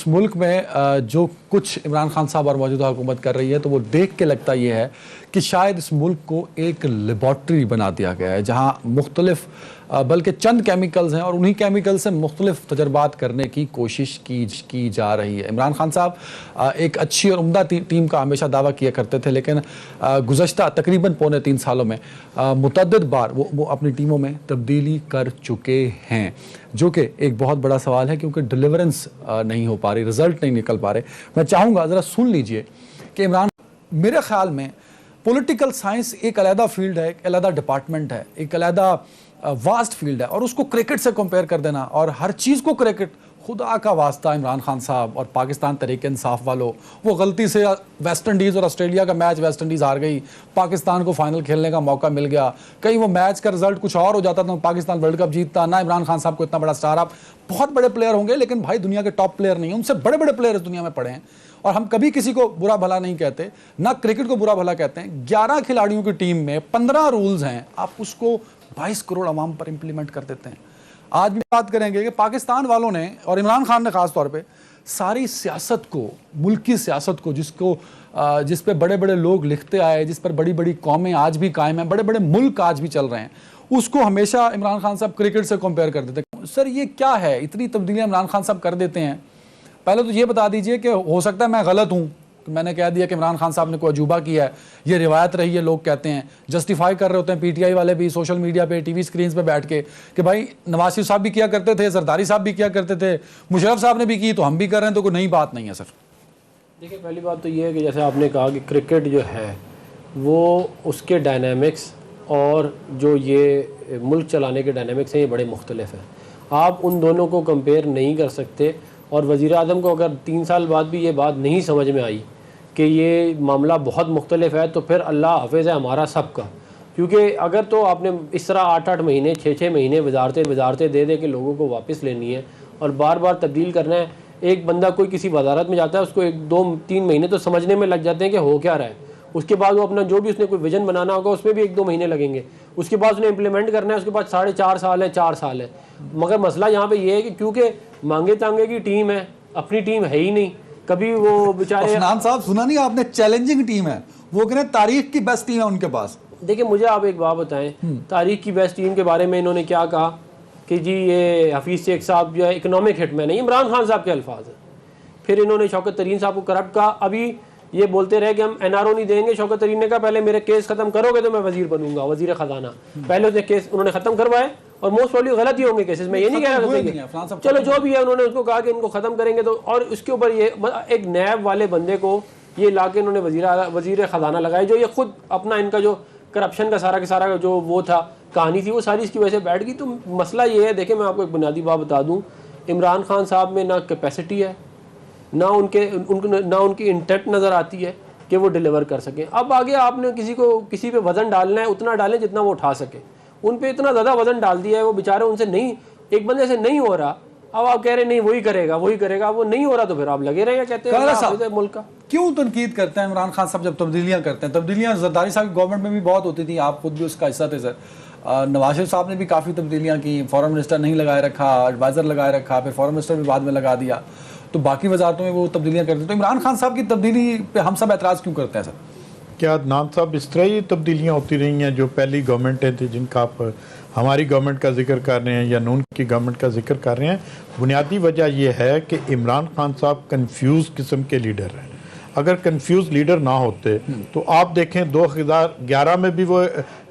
اس ملک میں جو کچھ عمران خان صاحب اور موجودہ حکومت کر رہی ہے تو وہ دیکھ کے لگتا یہ ہے کہ شاید اس ملک کو ایک لیبارٹری بنا دیا گیا ہے جہاں مختلف بلکہ چند کیمیکلز ہیں اور انہی کیمیکل سے مختلف تجربات کرنے کی کوشش کی جا رہی ہے۔ عمران خان صاحب ایک اچھی اور عمدہ ٹیم کا ہمیشہ دعویٰ کیا کرتے تھے، لیکن گزشتہ تقریباً پونے 3 سالوں میں متعدد بار وہ اپنی ٹیموں میں تبدیلی کر چکے ہیں، جو کہ ایک بہت بڑا سوال ہے کیونکہ ڈیلیورنس نہیں ہو پا رہی، رزلٹ نہیں نکل پا رہے۔ میں چاہوں گا ذرا سن لیجئے کہ عمران، میرے خیال میں پولیٹیکل سائنس ایک علیحدہ فیلڈ ہے، ایک علیحدہ ڈپارٹمنٹ ہے، ایک علیحدہ واسٹ فیلڈ ہے، اور اس کو کرکٹ سے کمپیئر کر دینا اور ہر چیز کو کرکٹ، خدا کا واسطہ عمران خان صاحب اور پاکستان تحریک انصاف والوں، وہ غلطی سے ویسٹ انڈیز اور آسٹریلیا کا میچ ویسٹ انڈیز ہار گئی، پاکستان کو فائنل کھیلنے کا موقع مل گیا، کہیں وہ میچ کا رزلٹ کچھ اور ہو جاتا تو پاکستان ورلڈ کپ جیتتا نہ۔ عمران خان صاحب کو اتنا بڑا سٹار، آپ بہت بڑے پلیئر ہوں گے لیکن بھائی دنیا کے ٹاپ پلیئر نہیں ہیں، ان سے بڑے بڑے پلیئر اس دنیا میں پڑے ہیں، اور ہم کبھی کسی کو برا بھلا نہیں کہتے، نہ کرکٹ کو برا بھلا کہتے ہیں۔ 11 کھلاڑیوں کی ٹیم میں 15 رولز ہیں، آپ اس کو 22 کروڑ عوام پر امپلیمنٹ کر دیتے ہیں۔ آج بھی بات کریں گے کہ پاکستان والوں نے اور عمران خان نے خاص طور پہ ساری سیاست کو، ملک کی سیاست کو، جس پہ بڑے بڑے لوگ لکھتے آئے، جس پر بڑی بڑی قومیں آج بھی قائم ہیں، بڑے بڑے ملک آج بھی چل رہے ہیں، اس کو ہمیشہ عمران خان صاحب کرکٹ سے کمپیئر کر دیتے ہیں۔ سر یہ کیا ہے، اتنی تبدیلیاں عمران خان صاحب کر دیتے ہیں؟ پہلے تو یہ بتا دیجئے کہ ہو سکتا ہے میں غلط ہوں، میں نے کہہ دیا کہ عمران خان صاحب نے کوئی عجوبہ کیا ہے، یہ روایت رہی ہے، لوگ کہتے ہیں، جسٹیفائی کر رہے ہوتے ہیں پی ٹی آئی والے بھی سوشل میڈیا پہ، ٹی وی سکرینز پہ بیٹھ کے کہ بھائی نواز شریف صاحب بھی کیا کرتے تھے، زرداری صاحب بھی کیا کرتے تھے، مشرف صاحب نے بھی کی تو ہم بھی کر رہے ہیں، تو کوئی نئی بات نہیں ہے۔ سر دیکھیں، پہلی بات تو یہ ہے کہ جیسے آپ نے کہا کہ کرکٹ جو ہے وہ اس کے ڈائنامکس اور جو یہ ملک چلانے کے ڈائنامکس ہیں یہ بڑے مختلف ہیں، آپ ان دونوں کو کمپیئر نہیں کر سکتے۔ اور وزیر اعظم کو اگر 3 سال بعد بھی یہ بات نہیں سمجھ میں آئی کہ یہ معاملہ بہت مختلف ہے تو پھر اللہ حافظ ہے ہمارا سب کا، کیونکہ اگر تو آپ نے اس طرح 8-8 مہینے 6-6 مہینے وزارتیں دے کے لوگوں کو واپس لینی ہے اور بار بار تبدیل کرنا ہے۔ ایک بندہ کوئی کسی وزارت میں جاتا ہے، اس کو 1-2-3 مہینے تو سمجھنے میں لگ جاتے ہیں کہ ہو کیا رہا ہے، اس کے بعد وہ اپنا جو بھی اس نے کوئی ویژن بنانا ہوگا اس میں بھی 1-2 مہینے لگیں گے، اس کے بعد اس نے امپلیمنٹ کرنا ہے، اس کے بعد 4.5 سال ہے، 4 سال ہے۔ مگر مسئلہ یہاں پہ یہ ہے کہ کیونکہ مانگے تانگے کی ٹیم ہے، اپنی ٹیم ہے ہی نہیں، کبھی وہ بیچارے عفنان صاحب سنا نہیں آپ نے، چیلنجنگ ٹیم ہے، وہ کہنے تاریخ کی بیسٹ ٹیم ہے ان کے پاس۔ دیکھیں مجھے آپ ایک بات بتائیں، تاریخ کی بیسٹ ٹیم کے بارے میں انہوں نے کیا کہا کہ جی یہ حفیظ شیخ صاحب جو ہے اکنامک ہٹ مین ہے، عمران خان صاحب کے الفاظ ہیں۔ پھر انہوں نے شوکت ترین صاحب کو کرپٹ کہا، ابھی یہ بولتے رہے کہ ہم NRO نہیں دیں گے۔ شوکت ترین نے کہا پہلے میرے کیس ختم کرو گے تو میں وزیر بنوں گا، وزیر خزانہ۔ پہلے اس نے کیس انہوں نے ختم کروائے، اور موسٹ پروبلی غلط ہی ہوں گے کیسز، میں یہ نہیں کہہ رہا تھا، چلو جو بھی ہے انہوں نے اس کو کہا کہ ان کو ختم کریں گے تو، اور اس کے اوپر یہ ایک نیب والے بندے کو یہ لا کے انہوں نے وزیر خزانہ لگائے، جو یہ خود اپنا ان کا جو کرپشن کا سارا جو وہ تھا کہانی تھی وہ ساری اس کی وجہ سے بیٹھ گئی۔ تو مسئلہ یہ ہے، دیکھیں میں آپ کو ایک بنیادی بات بتا دوں، عمران خان صاحب میں نہ کیپیسٹی ہے، نہ ان کی انٹیکٹ نظر آتی ہے کہ وہ ڈیلیور کر سکیں۔ اب آگے آپ نے کسی پہ وزن ڈالنا ہے، اتنا ڈالیں جتنا وہ اٹھا سکے، ان پہ اتنا زیادہ وزن ڈال دیا ہے، وہ بیچارے ان سے نہیں، ایک بندے سے نہیں ہو رہا، اب آپ کہہ رہے ہیں نہیں وہی کرے گا، وہ نہیں ہو رہا تو پھر آپ لگے رہے ہیں کہتے ہیں ملک کا۔ کیوں تنقید کرتے ہیں عمران خان صاحب جب تبدیلیاں کرتے ہیں؟ تبدیلیاں زرداری صاحب کی گورنمنٹ میں بھی بہت ہوتی تھیں، آپ خود بھی اس کا حصہ تھے سر۔ نواز شریف صاحب نے بھی کافی تبدیلیاں کی، فورن منسٹر نہیں لگائے رکھا، ایڈوائزر لگائے رکھا، پھر فورن منسٹر بھی بعد میں لگا دیا، تو باقی وزارتوں میں وہ تبدیلیاں کرتے ہیں۔ تو عمران خان صاحب کی تبدیلی پہ ہم سب اعتراض کیوں کرتے ہیں سر؟ کیا عدنان صاحب اس طرح ہی تبدیلیاں ہوتی رہی ہیں جو پہلی گورنمنٹیں تھیں جن کا آپ ہماری گورنمنٹ کا ذکر کر رہے ہیں یا نون کی گورنمنٹ کا ذکر کر رہے ہیں؟ بنیادی وجہ یہ ہے کہ عمران خان صاحب کنفیوز قسم کے لیڈر ہیں۔ اگر کنفیوز لیڈر نہ ہوتے تو آپ دیکھیں 2011 میں بھی وہ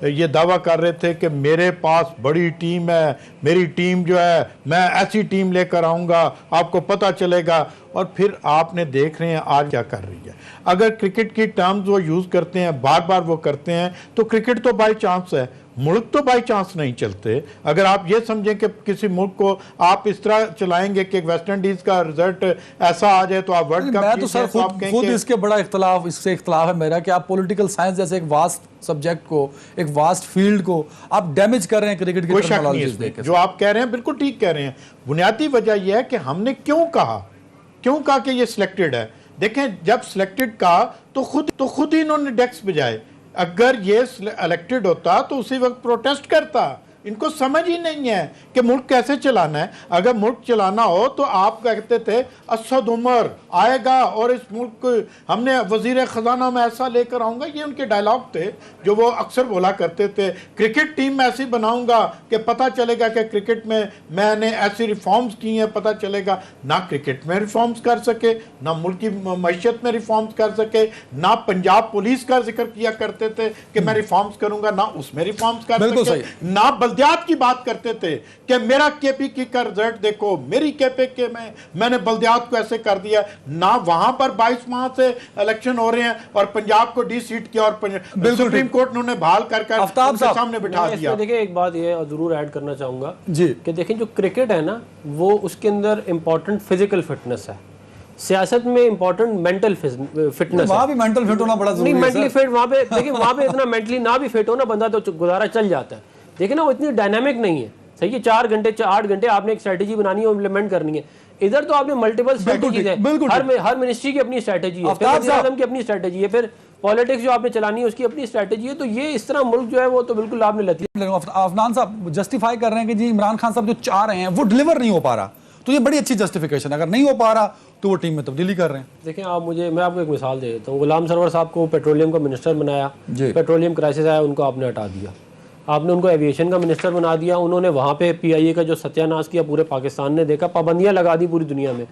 یہ دعویٰ کر رہے تھے کہ میرے پاس بڑی ٹیم ہے، میری ٹیم جو ہے میں ایسی ٹیم لے کر آؤں گا آپ کو پتہ چلے گا، اور پھر آپ نے دیکھ رہے ہیں آج کیا کر رہی ہے۔ اگر کرکٹ کی ٹرمز وہ یوز کرتے ہیں، بار بار وہ کرتے ہیں، تو کرکٹ تو بائی چانس ہے، ملک تو بائی چانس نہیں چلتے۔ اگر آپ یہ سمجھیں کہ کسی ملک کو آپ اس طرح چلائیں گے کہ ویسٹ انڈیز کا رزلٹ ایسا آ جائے تو آپ ورلڈ کپ میں تو سر خود اس کے بڑا اختلاف، اس سے اختلاف ہے میرا کہ آپ پولیٹیکل سائنس جیسے ایک واسٹ سبجیکٹ کو، ایک واسٹ فیلڈ کو آپ ڈیمیج کر رہے ہیں کرکٹ کی ٹرمینالوجیز دیکھ کے۔ جو آپ کہہ رہے ہیں بالکل ٹھیک کہہ رہے ہیں۔ بنیادی وجہ یہ ہے کہ ہم نے کیوں کہا کہ یہ سلیکٹڈ ہے۔ دیکھیں جب سلیکٹڈ کہا تو خود ہی انہوں نے ڈیکس بجائے، اگر یہ الیکٹڈ ہوتا تو اسی وقت پروٹیسٹ کرتا ان کو سمجھ ہی نہیں ہے کہ ملک کیسے چلانا ہے. اگر ملک چلانا ہو تو آپ کہتے تھے اسد عمر آئے گا اور اس ملک کو ہم نے وزیر خزانہ میں ایسا لے کر آؤں گا. یہ ان کے ڈائلاگ تھے جو وہ اکثر بولا کرتے تھے. کرکٹ ٹیم میں ایسی بناؤں گا کہ پتہ چلے گا کہ کرکٹ میں نے ایسی ریفارمز کی ہیں, پتہ چلے گا. نہ کرکٹ میں ریفارمز کر سکے, نہ ملکی معیشت میں ریفارمز کر سکے, نہ پنجاب پولیس کا ذکر کیا کرتے تھے کہ میں ریفارمز کروں گا, نہ اس میں ریفارمز کر سکے, نہ بلدیات کی بات کرتے تھے کہ میرا کے پی کی کا رزلٹ دیکھو, میری کے پی کے میں نے بلدیات کو ایسے کر دیا. نہ وہاں پر 22 ماہ سے الیکشن ہو رہے ہیں اور پنجاب کو ڈی سیٹ کیا اور سپریم کورٹ نے بحال کر ان کے سامنے بٹھا دیا. دیکھیں ایک بات یہ ضرور ایڈ کرنا چاہوں گا کہ دیکھیں جو کرکٹ ہے نا وہ اس کے اندر امپورٹنٹ فزیکل فٹنس ہے. سیاست میں امپورٹنٹ مینٹل فٹنس, وہاں بھی مینٹل فٹ ہونا بڑا ضروری ہے. نہیں مینٹلی فٹ وہاں پہ دیکھیں, وہاں پہ اتنا مینٹلی نہ بھی فٹ ہو نا بندہ تو گزارا چل جاتا ہے. دیکھیں نا وہ اتنی ڈائنامک نہیں ہے. صحیح ہے 4 گھنٹے 8 گھنٹے آپ نے ایک اسٹریٹجی بنانی ہے اور امپلیمنٹ کرنی ہے. ادھر تو آپ نے ملٹیپل اسٹریٹجیز ہیں, ہر منسٹری کی اپنی اسٹریٹجی ہے, پھر وزیر اعظم کی اپنی اسٹریٹجی ہے, پھر پالیٹکس جو آپ نے چلانی ہے اس کی اپنی اسٹریٹجی ہے. تو یہ اس طرح ملک جو ہے وہ تو بالکل آپ نے لتی. عفنان صاحب جسٹیفائی کر رہے ہیں کہ جی عمران خان صاحب جو چاہ رہے ہیں وہ ڈلیور نہیں ہو پا رہا, تو یہ بڑی اچھی جسٹیفیکیشن ہے. اگر نہیں ہو پا رہا تو وہ ٹیم میں تبدیلی کر رہے ہیں. دیکھیں میں آپ کو ایک مثال دے دیتا ہوں. غلام سرور صاحب کو پیٹرولیم کا منسٹر بنایا, پیٹرولیم کرائسس آیا, ان کو آپ نے ہٹا دیا. آپ نے ان کو ایویشن کا منسٹر بنا دیا. انہوں نے وہاں پہ پی آئی اے کا جو ستیہ ناش کیا پورے پاکستان نے دیکھا, پابندیاں لگا دی پوری دنیا میں.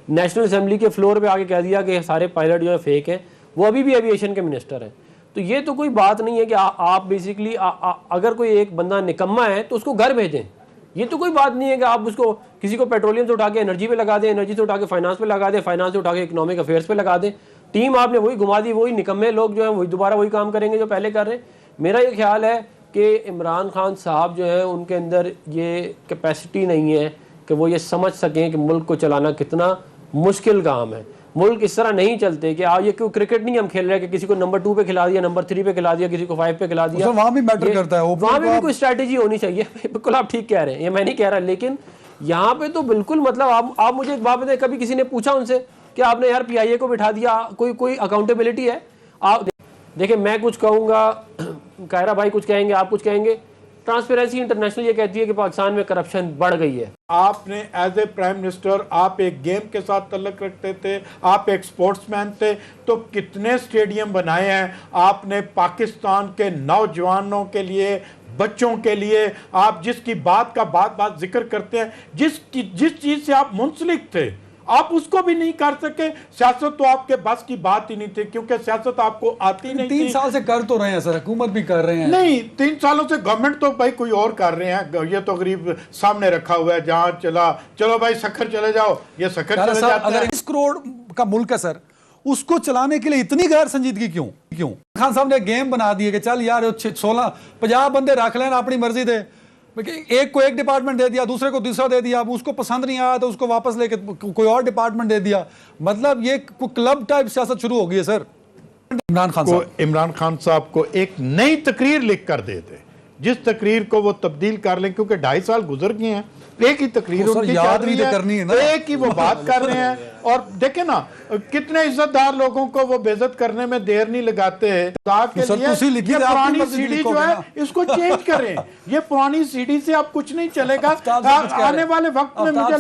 نیشنل اسمبلی کے فلور پہ آگے کہہ دیا کہ سارے پائلٹ جو ہے فیک ہیں, وہ ابھی بھی ایویشن کے منسٹر ہیں. تو یہ تو کوئی بات نہیں ہے کہ آپ بیسیکلی اگر کوئی ایک بندہ نکما ہے تو اس کو گھر بھیجیں. یہ تو کوئی بات نہیں ہے کہ آپ اس کو کسی کو پیٹرولیم سے اٹھا کے انرجی پہ لگا دیں, انرجی سے اٹھا کے فائنانس پہ لگا دیں, فائنانس سے اٹھا کے اکنامک افیئرس پہ لگا دیں. ٹیم آپ نے وہی گھما دی, وہی نکمے لوگ جو ہیں وہی دوبارہ وہی کام کریں گے جو پہلے کر رہے ہیں. میرا یہ خیال ہے کہ عمران خان صاحب جو ہیں ان کے اندر یہ کیپیسٹی نہیں ہے کہ وہ یہ سمجھ سکیں کہ ملک کو چلانا کتنا مشکل کام ہے. ملک اس طرح نہیں چلتے کہ یہ کیوں کرکٹ نہیں ہم کھیل رہے کہ کسی کو نمبر 2 پہ کھلا دیا, نمبر 3 پہ کھلا دیا, کسی کو 5 پہ کھلا دیا. وہاں بھی میٹر کرتا ہے, وہاں بھی کوئی اسٹریٹجی ہونی چاہیے. بالکل آپ ٹھیک کہہ رہے ہیں, یہ میں نہیں کہہ رہا, لیکن یہاں پہ تو بالکل مطلب آپ مجھے ایک بات بتائیں, کبھی کسی نے پوچھا ان سے کہ آپ نے یار پی آئی اے کو بٹھا دیا, کوئی اکاؤنٹیبلٹی ہے؟ آپ دیکھیں میں کچھ کہوں گا, قاہرہ بھائی کچھ کہیں گے, آپ کچھ کہیں گے. ٹرانسپیرنسی انٹرنیشنل یہ کہتی ہے کہ پاکستان میں کرپشن بڑھ گئی ہے. آپ نے ایز اے پرائم منسٹر آپ ایک گیم کے ساتھ تعلق رکھتے تھے, آپ ایک سپورٹس مین تھے, تو کتنے سٹیڈیم بنائے ہیں آپ نے پاکستان کے نوجوانوں کے لیے, بچوں کے لیے. آپ جس کی بات کا بات ذکر کرتے ہیں, جس چیز سے آپ منسلک تھے آپ اس کو بھی نہیں کر سکے. سیاست تو آپ کے بس کی بات ہی نہیں تھی کیونکہ سیاست آپ کو آتی نہیں تھی. 3 سال سے کر تو رہے ہیں سر, حکومت بھی کر رہے ہیں. نہیں 3 سالوں سے گورنمنٹ تو بھائی کوئی اور کر رہے ہیں, یہ تو غریب سامنے رکھا ہوا ہے, جہاں چلو بھائی سکھر چلے جاؤ, یہ سکھر چلے جاتے ہیں. اگر 20 کروڑ کا ملک ہے سر, اس کو چلانے کے لیے اتنی غیر سنجیدگی کیوں؟ خان صاحب نے گیم بنا دی ہے کہ چل یار 50 بندے رکھ لیں اپنی مرضی دے, ایک کو ایک ڈپارٹمنٹ دے دیا, دوسرے کو دوسرا دے دیا, اب اس کو پسند نہیں آیا تو اس کو واپس لے کے کوئی اور ڈپارٹمنٹ دے دیا. مطلب یہ کلب ٹائپ سیاست شروع ہو گئی ہے سر. عمران خان صاحب کو ایک نئی تقریر لکھ کر دے دے, جس تقریر کو وہ تبدیل کر لیں, کیونکہ 2.5 سال گزر گئے ہیں, ایک ہی تقریر ان کی یاد بھی کرنی ہے نا, ایک ہی وہ بات کر رہے ہیں. اور دیکھیں نا کتنے عزت دار لوگوں کو وہ بے عزت کرنے میں دیر نہیں لگاتے ہیں. یہ پرانی سی ڈی جو ہے اس کو چینج کریں, یہ پرانی سی ڈی سے اب کچھ نہیں چلے گا. آنے والے وقت میں مجھے